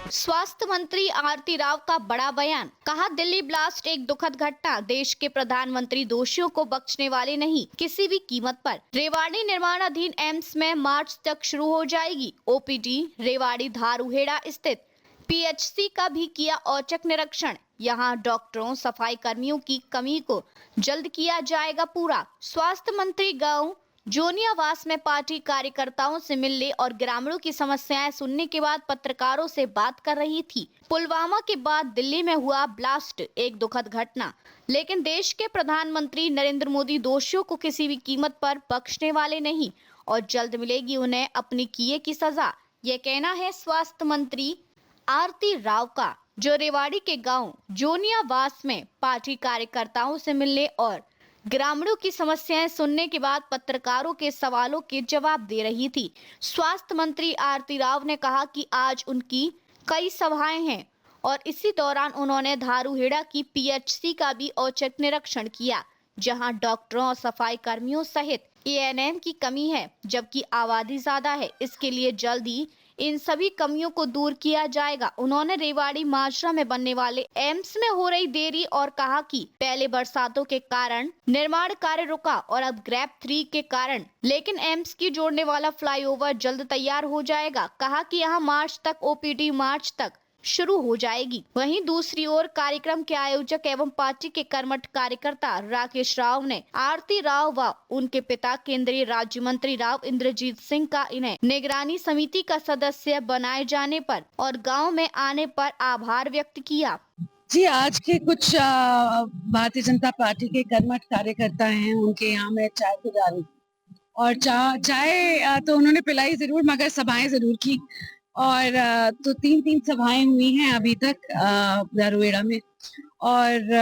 स्वास्थ्य मंत्री आरती राव का बड़ा बयान। कहा, दिल्ली ब्लास्ट एक दुखद घटना, देश के प्रधानमंत्री दोषियों को बख्शने वाले नहीं, किसी भी कीमत पर। रेवाड़ी निर्माणाधीन एम्स में मार्च तक शुरू हो जाएगी ओपीडी। रेवाड़ी धारूहेड़ा स्थित पीएचसी का भी किया औचक निरीक्षण। यहाँ डॉक्टरों, सफाई कर्मियों की कमी को जल्द किया जाएगा पूरा। स्वास्थ्य मंत्री गांव जोनियावास में पार्टी कार्यकर्ताओं से मिलने और ग्रामीणों की समस्याएं सुनने के बाद पत्रकारों से बात कर रही थी। पुलवामा के बाद दिल्ली में हुआ ब्लास्ट एक दुखद घटना, लेकिन देश के प्रधानमंत्री नरेंद्र मोदी दोषियों को किसी भी कीमत पर बख्शने वाले नहीं और जल्द मिलेगी उन्हें अपनी किए की सजा। ये कहना है स्वास्थ्य मंत्री आरती राव का, जो रेवाड़ी के गांव जोनियावास में पार्टी कार्यकर्ताओं से मिलने और ग्रामीणों की समस्याएं सुनने के बाद पत्रकारों के सवालों के जवाब दे रही थी। स्वास्थ्य मंत्री आरती राव ने कहा कि आज उनकी कई सभाएं हैं और इसी दौरान उन्होंने धारूहेड़ा की पीएचसी का भी औचक निरीक्षण किया, जहां डॉक्टरों और सफाई कर्मियों सहित एएनएम की कमी है, जबकि आबादी ज्यादा है। इसके लिए जल्द ही इन सभी कमियों को दूर किया जाएगा। उन्होंने रेवाड़ी माजरा में बनने वाले एम्स में हो रही देरी और कहा कि पहले बरसातों के कारण निर्माण कार्य रुका और अब ग्रैप 3 के कारण, लेकिन एम्स की जोड़ने वाला फ्लाईओवर जल्द तैयार हो जाएगा। कहा कि यहाँ मार्च तक ओपीडी मार्च तक शुरू हो जाएगी। वहीं दूसरी ओर कार्यक्रम के आयोजक एवं पार्टी के कर्मठ कार्यकर्ता राकेश राव ने आरती राव व उनके पिता केंद्रीय राज्य मंत्री राव इंद्रजीत सिंह का इन्हें निगरानी समिति का सदस्य बनाए जाने पर और गांव में आने पर आभार व्यक्त किया। जी, आज के कुछ भारतीय जनता पार्टी के कर्मठ कार्यकर्ता हैं, उनके यहाँ मैं चाय पिला रही और चाय तो उन्होंने पिलाई जरूर, मगर सभाएं जरूर की और तो तीन सभाएं हुई हैं अभी तक धारूहेड़ा में और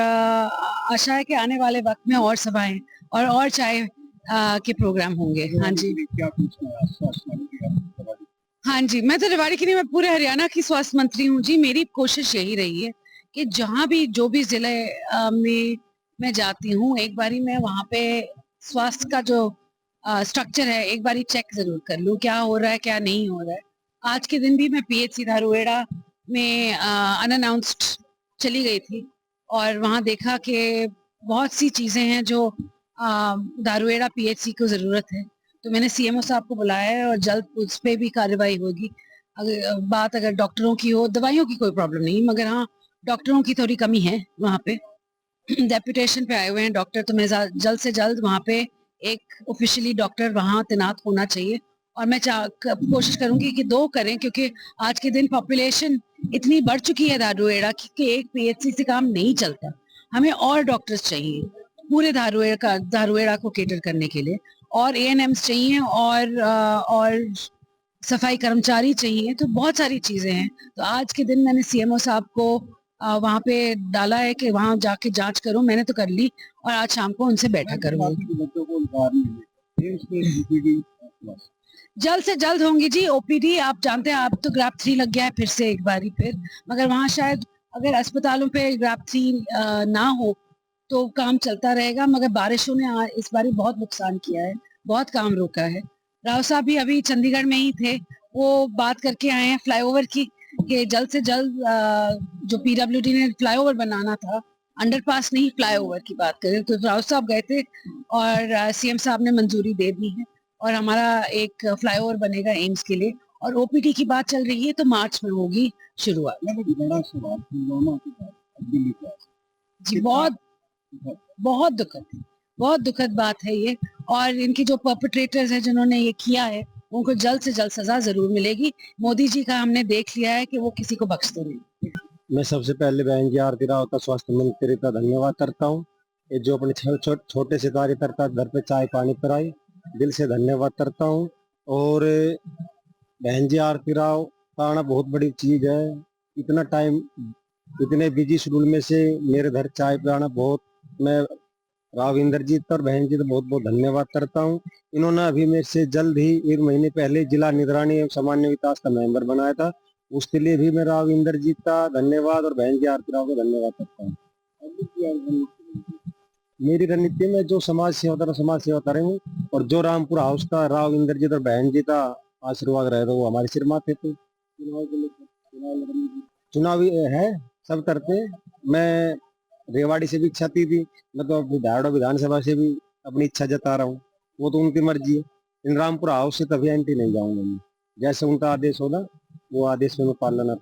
आशा है कि आने वाले वक्त में और सभाएं और चाय के प्रोग्राम होंगे। हाँ जी, हाँ जी, मैं तो रेवाड़ी की नहीं, मैं पूरे हरियाणा की स्वास्थ्य मंत्री हूँ जी। मेरी कोशिश यही रही है कि जहाँ भी जो भी जिले में मैं जाती हूँ, एक बारी मैं वहाँ पे स्वास्थ्य का जो स्ट्रक्चर है एक बारी चेक जरूर कर लूँ, क्या हो रहा है क्या नहीं हो रहा है। आज के दिन भी मैं पीएचसी धारूहेड़ा में अनअनाउंस्ड चली गई थी और वहाँ देखा कि बहुत सी चीजें हैं जो धारूहेड़ा पीएचसी को जरूरत है। तो मैंने सीएमओ साहब को बुलाया है और जल्द उस पर भी कार्रवाई होगी। अगर डॉक्टरों की हो, दवाइयों की कोई प्रॉब्लम नहीं, मगर हाँ डॉक्टरों की थोड़ी कमी है वहाँ पे। डेपुटेशन पे आए हुए हैं डॉक्टर, तो मैं जल्द से जल्द वहाँ पे एक ऑफिशियली डॉक्टर वहाँ तैनात होना चाहिए और मैं कोशिश करूंगी कि 2 करें, क्योंकि आज के दिन पॉपुलेशन इतनी बढ़ चुकी है धारूहेड़ा की कि एक पीएचसी से काम नहीं चलता। हमें और डॉक्टर्स चाहिए पूरे धारूहेड़ा को केटर करने के लिए, और एएनएम्स चाहिए और सफाई कर्मचारी चाहिए। तो बहुत सारी चीजें हैं। तो आज के दिन मैंने सीएमओ साहब को वहाँ पे डाला है कि वहाँ जाके जांच करूं। मैंने तो कर ली और आज शाम को उनसे बैठक करूंगी। जल्द से जल्द होंगी जी ओपीडी। आप जानते हैं, आप तो ग्रैप 3 लग गया है फिर से एक बारी फिर, मगर वहाँ शायद अगर अस्पतालों पे ग्रैप 3 ना हो तो काम चलता रहेगा। मगर बारिशों ने इस बारी बहुत नुकसान किया है, बहुत काम रोका है। राव साहब भी अभी चंडीगढ़ में ही थे, वो बात करके आए हैं फ्लाईओवर की कि जल्द से जल्द जो पीडब्ल्यूडी ने फ्लाईओवर बनाना था, अंडरपास नहीं फ्लाईओवर की बात करें, तो राव साहब गए थे और सीएम साहब ने मंजूरी दे दी है और हमारा एक फ्लाईओवर बनेगा एम्स के लिए। और ओपीडी की बात चल रही है तो मार्च में होगी शुरुआत। जी, बहुत दुखद बात है ये, और इनकी जो परपेट्रेटर्स हैं जिन्होंने ये किया है उनको जल्द से जल्द सजा जरूर मिलेगी। मोदी जी का हमने देख लिया है कि वो किसी को बख्शते नहीं। मैं सबसे पहले बहन जी आरती राव का स्वास्थ्य मंत्री का धन्यवाद करता हूँ। ये जो अपने छोटे से कार्यकर्ता घर पे चाय पानी पिलाई, दिल से धन्यवाद करता हूँ। और बहन जी आरती राव का आना बहुत बड़ी चीज है। इतना टाइम, इतने बिजी शेड्यूल में से मेरे घर चाय पे आना, बहुत मैं राव इंद्रजीत और बहन जी तो बहुत बहुत धन्यवाद करता हूँ। इन्होंने अभी मेरे से जल्द ही 1 महीने पहले जिला निगरानी एवं सामान्य विकास का मेंबर बनाया था, उसके लिए भी मैं राव इंद्रजीत का धन्यवाद और बहन जी आरती राव का धन्यवाद करता हूँ। मेरी रणनीति में जो समाज सेवा करेंगे और जो रामपुर हाउस का राव इंद्रजीत और बहन जी का आशीर्वाद रहे तो वो हमारे सिर माथे पे। चुनावी है, सब करते हैं। मैं रेवाड़ी से भी इच्छा थी, मैं तो अपनी धारड़ा विधानसभा से भी अपनी इच्छा जता रहा हूँ, वो तो उनकी मर्जी है। इन रामपुर हाउस से तभी एंटी नहीं जाऊंगा मैं, जैसे उनका आदेश होगा वो आदेश में मैं पालना